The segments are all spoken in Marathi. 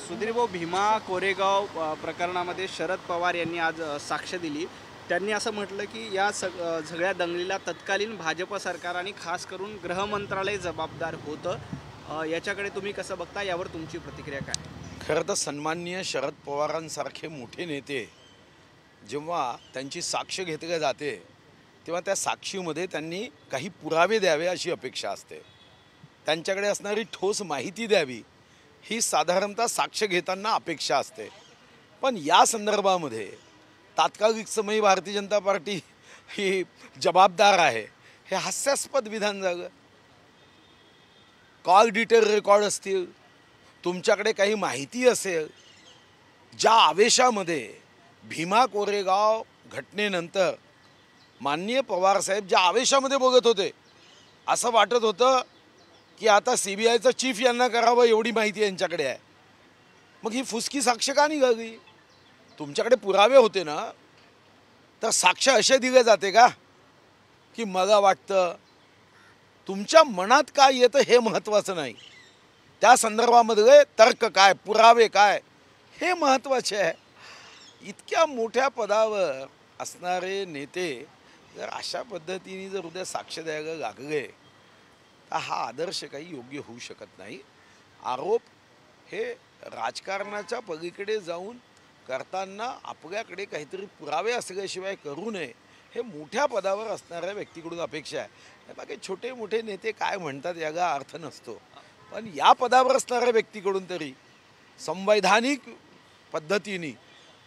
सुधीर भाऊ, भीमा कोरेगाव प्रकरणामध्ये शरद पवार यांनी आज साक्ष दिली. त्यांनी असं म्हटलं की या सगळ्या दंगलीला तत्कालीन भाजप सरकार आणि खास करून गृह मंत्रालय जबाबदार होतं. याच्याकडे तुम्ही कसं बघता, यावर तुमची प्रतिक्रिया काय? खरं तर सन्माननीय शरद पवारांसारखे मोठे नेते जेव्हा त्यांची साक्ष घेतली जाते तेव्हा त्या साक्षीमध्ये त्यांनी काही पुरावे द्यावे अशी अपेक्षा असते. त्यांच्याकडे असणारी ठोस माहिती द्यावी ही साधारणतः साक्ष घेताना अपेक्षा असते. पण या संदर्भामध्ये तात्कालिक समयी भारतीय जनता पार्टी ही जबाबदार आहे हे हास्यास्पद विधान झालं. कॉल डिटेल रेकॉर्ड असतील, तुमच्याकडे काही माहिती असेल, ज्या आवेशामध्ये भीमा कोरेगाव घटनेनंतर माननीय पवारसाहेब ज्या आवेशामध्ये बघत होते, असं वाटत होतं की आता CBIचा चीफ यांना करावं एवढी माहिती यांच्याकडे आहे. मग ही फुसकी साक्ष का निघाली? तुमच्याकडे पुरावे होते ना, तर साक्ष असे दिले जाते का की मला वाटतं तुमच्या मनात काय येतं हे महत्त्वाचं नाही, त्या संदर्भामध्ये तर्क काय, पुरावे काय हे महत्त्वाचे आहे. इतक्या मोठ्या पदावर असणारे नेते जर अशा पद्धतीने जर उद्या साक्ष द्यायला लागले तर हा आदर्श काही योग्य होऊ शकत नाही. आरोप हे राजकारणाच्या पलीकडे जाऊन करताना आपल्याकडे काहीतरी पुरावे असल्याशिवाय करू नये हे मोठ्या पदावर असणाऱ्या व्यक्तीकडून अपेक्षा आहे. बाकी छोटे मोठे नेते काय म्हणतात याला अर्थ नसतो, पण या पदावर असणाऱ्या व्यक्तीकडून तरी संवैधानिक पद्धतीने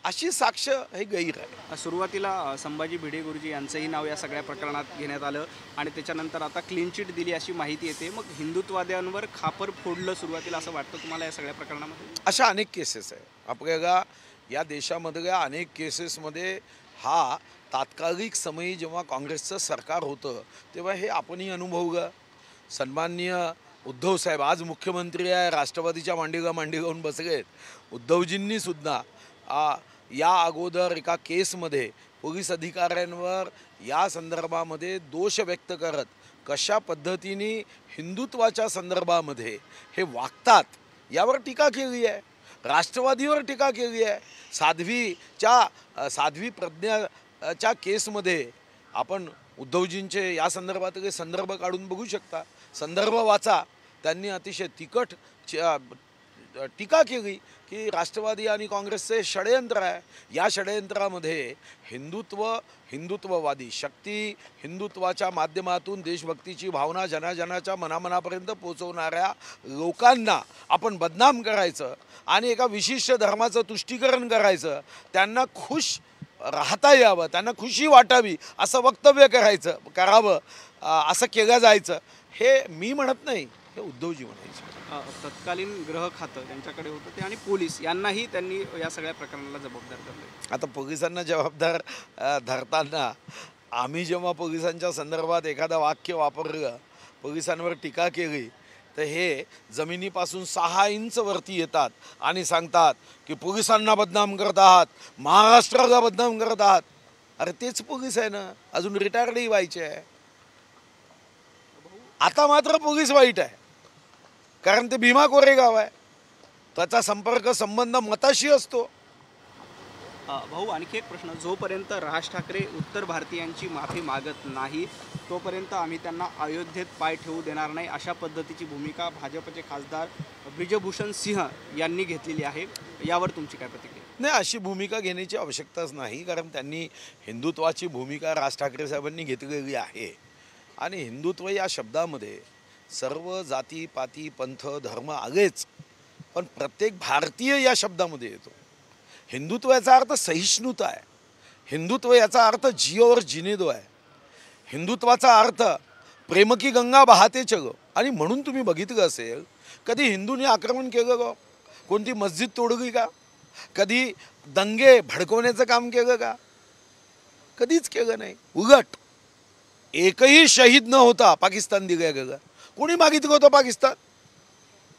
अशी साक्ष हे गैर आहे. सुरुवातीला संभाजी भिडे गुरुजी यांचंही नाव या सगळ्या प्रकरणात घेण्यात आलं आणि त्याच्यानंतर आता क्लीन चिट दिली अशी माहिती येते. मग हिंदुत्ववाद्यांवर खापर फोडलं सुरुवातीला असं वाटतं तुम्हाला या सगळ्या प्रकरणामध्ये? अशा अनेक केसेस आहे आपल्याला या देशामधल्या अनेक केसेसमध्ये. हा तात्कालिक समयी जेव्हा काँग्रेसचं सरकार होतं तेव्हा हे आपणही अनुभवलं. सन्माननीय उद्धव साहेब आज मुख्यमंत्री आहे, राष्ट्रवादीच्या मांडीला मांडी घालून बसलेत. उद्धवजींनी सुद्धा या अगोदर एका केसमध्ये पोलीस अधिकाऱ्यांवर या संदर्भामध्ये दोष व्यक्त करत कशा पद्धतीने हिंदुत्वाच्या संदर्भामध्ये हे वागतात यावर टीका केली आहे. राष्ट्रवादीवर टीका केली आहे. साध्वी प्रज्ञाच्या केसमध्ये आपण उद्धवजींचे या संदर्भातले संदर्भ काढून बघू शकता. संदर्भ वाचा. त्यांनी अतिशय तिखट टीका केली की राष्ट्रवादी आणि काँग्रेसचे षडयंत्र आहे. या षडयंत्रामध्ये हिंदुत्ववादी शक्ती, हिंदुत्वाच्या माध्यमातून देशभक्तीची भावना जनाजनाच्या मनामनापर्यंत पोचवणाऱ्या लोकांना आपण बदनाम करायचं आणि एका विशिष्ट धर्माचं तुष्टीकरण करायचं, त्यांना खुश राहता यावं, त्यांना खुशी वाटावी असं वक्तव्य करावं असं केलं जायचं. हे मी म्हणत नाही, हे उद्धवजी म्हणायचे. तत्कालीन गृह खातं त्यांच्याकडे होतं ते आणि पोलीस यांनाही त्यांनी या सगळ्या प्रकरणाला जबाबदार धरले. आता पोलिसांना जबाबदार धरताना आम्ही जेव्हा पोलिसांच्या संदर्भात एखादं वाक्य वापरलं, पोलिसांवर टीका केली, तर हे जमिनीपासून 6 इंच वरती येतात आणि सांगतात की पोलिसांना बदनाम करत आहात, महाराष्ट्राला बदनाम करत आहात. अरे तेच पोलीस आहे ना, अजून रिटायर्डही व्हायचे आहे. आता मात्र पोलीस वाईट आहे कारण ते भीमा कोरेगाव आहे, त्याचा संबंध मताशी असतो. भाऊ, आणखी एक प्रश्न. जोपर्यंत राज ठाकरे उत्तर भारतीयांची माफी मागत नाही तोपर्यंत आम्ही त्यांना अयोध्येत पाय ठेवू देणार नाही, अशा पद्धतीची भूमिका भाजपचे खासदार ब्रिजभूषण सिंह यांनी घेतलेली आहे. यावर तुमची काय प्रतिक्रिया? नाही, अशी भूमिका घेण्याची आवश्यकताच नाही, कारण त्यांनी हिंदुत्वाची भूमिका राज ठाकरे साहेबांनी घेतलेली आहे. आणि हिंदुत्व या शब्दामध्ये सर्व जाती पाती पंथ धर्म आलेच, पण प्रत्येक भारतीय या शब्दामध्ये येतो. हिंदुत्व याचा अर्थ सहिष्णुता आहे. हिंदुत्व याचा अर्थ जियोवर जिने दो आहे. हिंदुत्वाचा अर्थ प्रेम की गंगा बहाते चलो. आणि म्हणून तुम्ही बघितलं असेल, कधी हिंदूंनी आक्रमण केलं का? कोणती मस्जिद तोडली का? कधी दंगे भडकवण्याचं काम केलं का? कधीच केलं नाही. उलट एकही शहीद न होता पाकिस्तान दिलं गेलं. कोणी मागितलं होतं पाकिस्तान?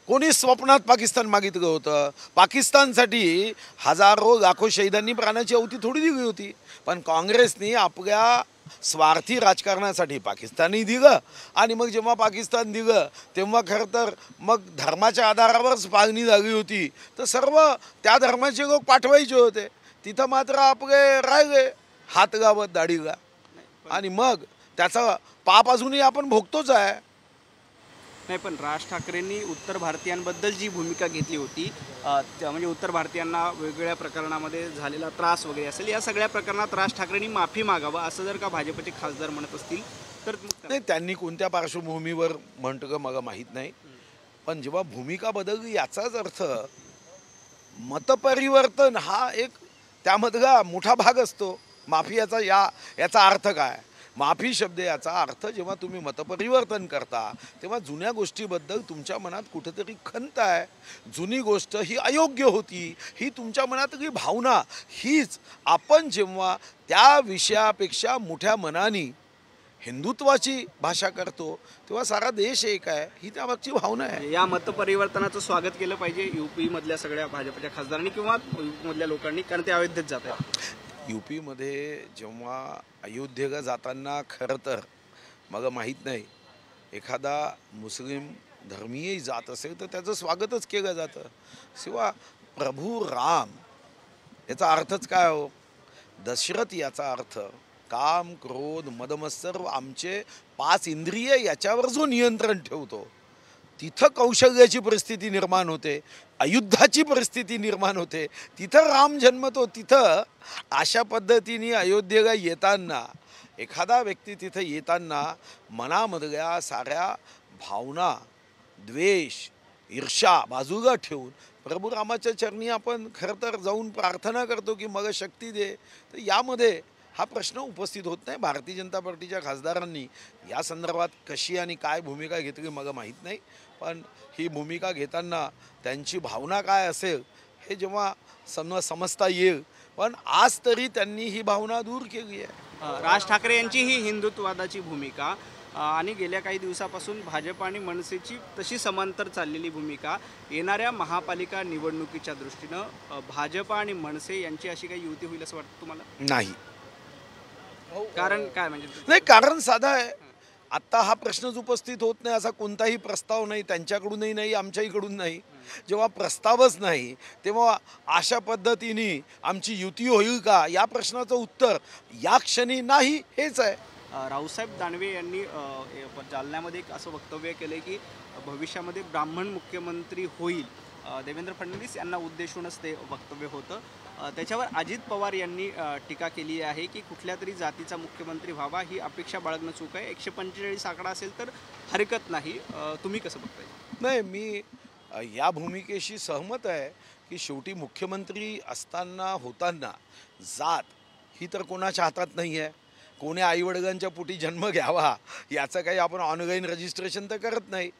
कोणी स्वप्नात पाकिस्तान मागितलं होतं? पाकिस्तानसाठी हजारो लाखो शहीदांनी प्राणाची आहुती थोडी दिली होती. पण काँग्रेसने आपल्या स्वार्थी राजकारणासाठी पाकिस्तानही दिलं आणि मग जेव्हा पाकिस्तान दिलं तेव्हा खरं तर मग धर्माच्या आधारावरच मागणी झाली होती, तर सर्व त्या धर्माचे लोक पाठवायचे होते. तिथं मात्र आपले राहिले हात गावत दाढीला, आणि मग त्याचा पाप अजूनही आपण भोगतोच आहे. नाही, पण राज ठाकरेंनी उत्तर भारतीयांबद्दल जी भूमिका घेतली होती, म्हणजे उत्तर भारतीयांना वेगवेगळ्या प्रकरणामध्ये झालेला त्रास वगैरे असेल, या सगळ्या प्रकरणात राज ठाकरेंनी माफी मागावं असं जर का भाजपचे खासदार म्हणत असतील तर नाही, त्यांनी कोणत्या पार्श्वभूमीवर म्हणतं का मला माहीत नाही, पण जेव्हा भूमिका बदलली याचाच अर्थ मतपरिवर्तन हा एक त्यामधला मोठा भाग असतो. माफी याचा अर्थ काय? माफी शब्द याचा अर्थ जेव्हा तुम्ही मतपरिवर्तन करता तेव्हा जुन्या गोष्टीबद्दल तुमच्या मनात कुठेतरी खंत आहे, जुनी गोष्ट ही अयोग्य होती, ही तुमच्या मनातली भावना, हीच आपण जेव्हा त्या विषयापेक्षा मोठ्या मनाने हिंदुत्वाची भाषा करतो तेव्हा सारा देश एक आहे, ही त्यामागची भावना आहे. या मतपरिवर्तनाचं स्वागत केलं पाहिजे युपी मधल्या सगळ्या भाजपच्या खासदारांनी किंवा युपी मधल्या लोकांनी, कारण ते अयोध्येत जात आहेत. यूपीमध्ये जेव्हा अयोध्येला जाताना खरं तर मला माहीत नाही, एखादा मुस्लिम धर्मीयही जात असेल तर त्याचं स्वागतच केलं जातं. शिवाय प्रभू राम याचा अर्थच काय हो? दशरथ याचा अर्थ काम, क्रोध, मदमत्सर आमचे 5 इंद्रिय याच्यावर जो नियंत्रण ठेवतो, तिथं कौशल्याची परिस्थिती निर्माण होते, अयुद्धाची परिस्थिती निर्माण होते, तिथं राम जन्मतो. तिथं अशा पद्धतीने अयोध्येला येताना एखादा व्यक्ती तिथं येताना मनामधल्या साऱ्या भावना, द्वेष, ईर्ष्या बाजूला ठेवून प्रभू रामाच्या चरणी आपण खरं तर जाऊन प्रार्थना करतो की मला शक्ती दे. तर यामध्ये हा प्रश्न उपस्थित होत नाही. भारतीय जनता पार्टीच्या खासदारांनी या संदर्भात कशी आणि काय भूमिका घेतली मला माहीत नाही, पण ही भूमिका घेताना त्यांची भावना काय असेल हे जेव्हा समजता येईल. पण आज तरी त्यांनी ही भावना दूर केली आहे. राज ठाकरे यांची ही हिंदुत्ववादाची भूमिका आणि गेल्या काही दिवसापासून भाजप आणि मनसेची तशी समांतर चाललेली भूमिका, येणाऱ्या महापालिका निवडणुकीच्या दृष्टीनं भाजप आणि मनसे यांची अशी काही युती होईल असं वाटतं तुम्हाला? नाही. कारण काय म्हणजे? नाही, कारण साधा आहे. आत्ता हा प्रश्नच उपस्थित होत नाही, असा कोणताही प्रस्ताव नाही, त्यांच्याकडूनही नाही, आमच्या इकडून नाही. जेव्हा प्रस्तावच नाही तेव्हा अशा पद्धतीने आमची युती होईल का या प्रश्नाचं उत्तर या क्षणी नाही हेच आहे. रावसाहेब दानवे यांनी जालन्यामध्ये एक असं वक्तव्य केलं की भविष्यामध्ये ब्राह्मण मुख्यमंत्री होईल, देवेंद्र फडणवीस यांना उद्देशूनच ते वक्तव्य होतं. त्याच्यावर अजित पवार यांनी टीका केली आहे की कुठल्या तरी जातीचा मुख्यमंत्री व्हावा ही अपेक्षा बाळगणं चूक आहे. 145 आकडा असेल तर हरकत नाही. तुम्ही कसं बघताय? नाही, मी या भूमिकेशी सहमत आहे की शेवटी मुख्यमंत्री असताना होताना जात ही तर कोणाच्या हातात नाही आहे. कोण्या आईवडिलांच्या पोटी जन्म घ्यावा याचं काही आपण ऑनलाईन रजिस्ट्रेशन तर करत नाही.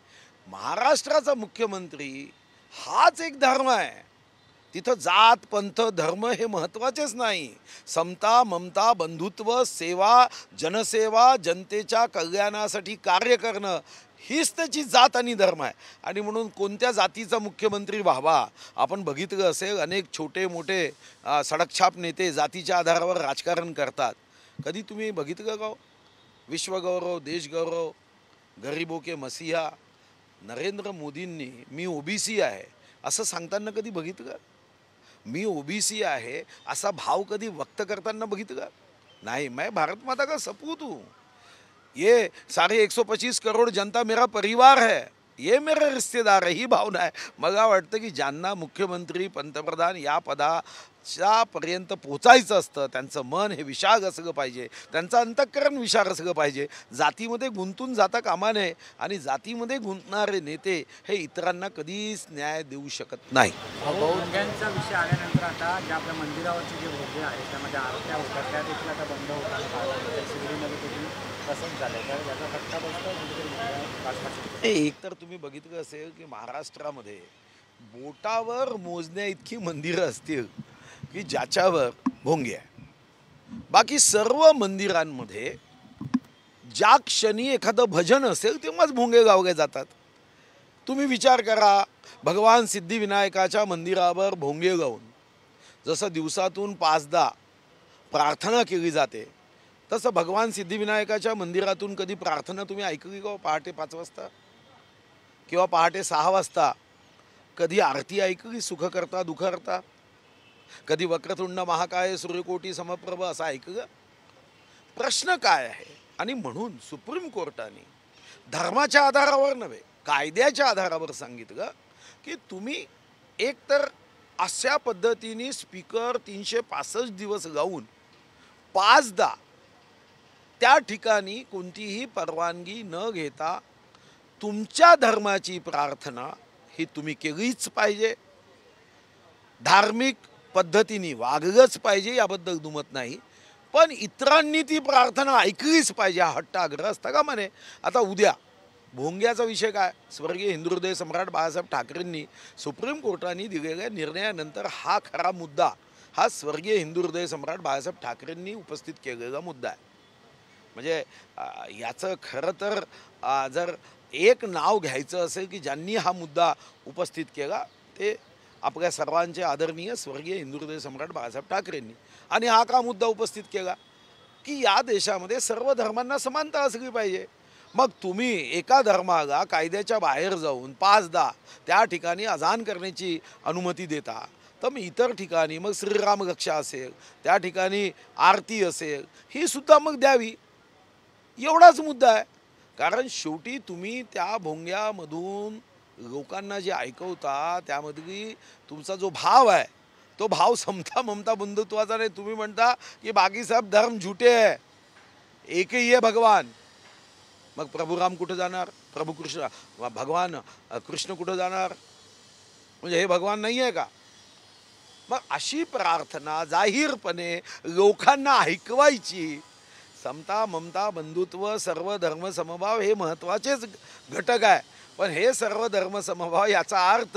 महाराष्ट्राचा मुख्यमंत्री हाच एक धर्म आहे. तिथं जात, पंथ, धर्म हे महत्त्वाचेच नाही. समता, ममता, बंधुत्व, सेवा, जनसेवा, जनतेच्या कल्याणासाठी कार्य करणं हीच त्याची जात आणि धर्म आहे. आणि म्हणून कोणत्या जातीचा मुख्यमंत्री व्हावा, आपण बघितलं असेल अनेक छोटे मोठे सडकछाप नेते जातीच्या आधारावर राजकारण करतात. कधी तुम्ही बघितलं का? विश्वगौरव, देशगौरव, गरीबों के मसीहा नरेंद्र मोदींनी मी ओबीसी आहे असं सांगताना कधी बघितलं? मी ओबीसी आहे असा भाव कधी व्यक्त करताना बघितलं? नाही. मैं भारत माता का सपूत हूँ, ये सारे 125 करोड़ जनता मेरा परिवार है, ये मेरे रिश्तेदार है, ही भावना आहे. मला वाटतं की ज्यांना मुख्यमंत्री, पंतप्रधान या पदाच्यापर्यंत पोचायचं असतं त्यांचं मन हे विशाल असलं पाहिजे, त्यांचं अंतःकरण विशाल असलं पाहिजे. जातीमध्ये गुंतून जाता कामा नये आणि जातीमध्ये गुंतणारे नेते हे इतरांना कधीच न्याय देऊ शकत नाही. भोंग्यांचा विषय आल्यानंतर आता ज्या आपल्या मंदिरावरचे जे भोगे आहेत त्यामध्ये आरत्या होतात त्या देखील आता बंद होतात. शिर्डीमध्ये देखील तसंच झालं तर याचा फटका बसतो. एक तर तुम्ही बघितलं असेल की महाराष्ट्रामध्ये बोटावर मोजण्या इतकी मंदिरं असतील की ज्याच्यावर भोंगे आहे. बाकी सर्व मंदिरांमध्ये ज्या क्षणी एखादं भजन असेल तेव्हाच भोंगे गावले जातात. तुम्ही विचार करा, भगवान सिद्धिविनायकाच्या मंदिरावर भोंगे गाऊन जसं दिवसातून 5दा प्रार्थना केली जाते तसं भगवान सिद्धिविनायकाच्या मंदिरातून कधी प्रार्थना तुम्ही ऐकली का पहाटे 5 वाजता किंवा पहाटे 6 वाजता? कधी आरती ऐकली सुखकर्ता दुःखहर्ता? कधी वक्रतुंड महाकाय सूर्यकोटी समप्रभ असं ऐकलं? प्रश्न काय आहे? आणि म्हणून सुप्रीम कोर्टाने धर्माच्या आधारावर नव्हे कायद्याच्या आधारावर सांगितलं की तुम्ही एकतर अशा पद्धतीने स्पीकर 365 दिवस गाऊन 5दा त्या ठिकाणी कोणतीही परवानगी न घेता तुमच्या धर्माची प्रार्थना ही तुम्ही केलीच पाहिजे, धार्मिक पद्धतीने वागलंच पाहिजे, याबद्दल दुमत नाही, पण इतरांनी ती प्रार्थना ऐकलीच पाहिजे हा हट्ट आग्रह असता का म्हणे. आता उद्या भोंग्याचा विषय काय? स्वर्गीय हिंदू हृदय सम्राट बाळासाहेब ठाकरेंनी सुप्रीम कोर्टाने दिलेल्या निर्णयानंतर हा खरा मुद्दा हा स्वर्गीय हिंदू हृदय सम्राट बाळासाहेब ठाकरेंनी उपस्थित केलेला मुद्दा आहे. म्हणजे याचं खरं तर जर एक नाव घ्यायचं असेल की ज्यांनी हा मुद्दा उपस्थित केला ते आपल्या सर्वांचे आदरणीय स्वर्गीय हिंदू हृदय सम्राट बाळासाहेब ठाकरेंनी. आणि हा का मुद्दा उपस्थित केला की या देशामध्ये सर्व धर्मांना समानता असली पाहिजे. मग तुम्ही एका धर्माला कायद्याच्या बाहेर जाऊन 5दा त्या ठिकाणी अजान करण्याची अनुमती देता, तर मग इतर ठिकाणी मग श्रीराम रक्षा असेल, त्या ठिकाणी आरती असेल, ही सुद्धा मग द्यावी, एवढाच मुद्दा आहे. कारण शेवटी तुम्ही त्या भोंग्यामधून लोकांना जे ऐकवता त्यामधली तुमचा जो भाव आहे तो भाव समता ममता बंधुत्वाचा नाही. तुम्ही म्हणता की बाकी सब धर्म झूठे आहे, एकही आहे भगवान. मग प्रभू राम कुठं जाणार? प्रभू कृष्ण भगवान कृष्ण कुठं जाणार? म्हणजे हे भगवान नाही आहे का? मग अशी प्रार्थना जाहीरपणे लोकांना ऐकवायची. समता ममता बंधुत्व सर्व धर्म समभाव हे महत्त्वाचेच घटक आहे, पण हे सर्व धर्म समभाव याचा अर्थ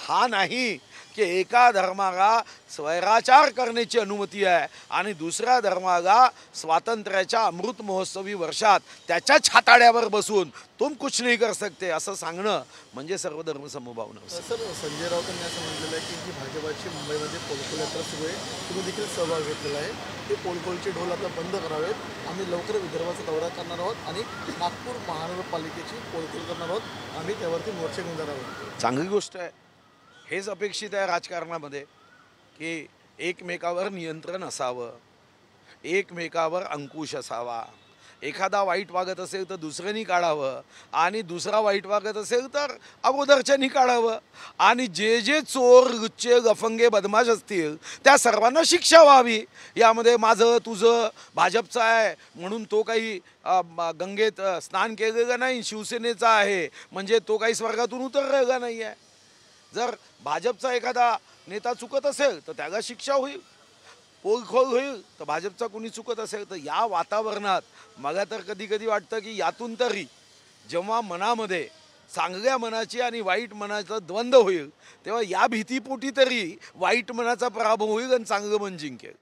हा नाही की एका धर्माला स्वैराचार करण्याची अनुमती आहे आणि दुसऱ्या धर्माला स्वातंत्र्याच्या अमृत महोत्सवी वर्षात त्याच्या छाताड्यावर बसून तुम कुछ नहीं कर सकते असं सांगणं म्हणजे सर्व धर्म समभाव नव्हतं. सर, संजय राऊतांनी असं म्हटलेलं आहे की जी भाजपाची मुंबईमध्ये पोलखोल यात्रा सुरू आहे तुम्ही देखील सहभाग घेतलेला आहे. ते पोलखोलचे ढोल आता बंद करावेत. आम्ही लवकर विदर्भाचा दौरा करणार आहोत आणि नागपूर महानगरपालिकेची पोलखोल करणार आहोत. आम्ही त्यावरती मोर्चे घेऊन जाणार आहोत. चांगली गोष्ट आहे. हेच अपेक्षित आहे राजकारणामध्ये की एकमेकावर नियंत्रण असावं, एकमेकावर अंकुश असावा. एखादा वाईट वागत असेल तर दुसऱ्यानी काढावं आणि दुसरा वाईट वागत असेल तर अगोदरच्यानी काढावं. आणि जे जे चोर लुच्चे गफंगे बदमाश असतील त्या सर्वांना शिक्षा व्हावी. यामध्ये माझं तुझं भाजपचं आहे म्हणून तो काही गंगेत स्नान केलेलं नाही, शिवसेनेचा आहे म्हणजे तो काही स्वर्गातून उतरलेला नाही आहे. जर भाजपचा एखादा नेता चुकत असेल तर त्याला शिक्षा होईल, पोलखोल होईल. तर भाजपचा कोणी चुकत असेल तर या वातावरणात मला तर कधी कधी वाटतं की यातून तरी जेव्हा मनामध्ये चांगल्या मनाची आणि वाईट मनाचा द्वंद्व होईल तेव्हा या भीतीपोटी तरी वाईट मनाचा पराभव होईल आणि चांगलं मन जिंकेल.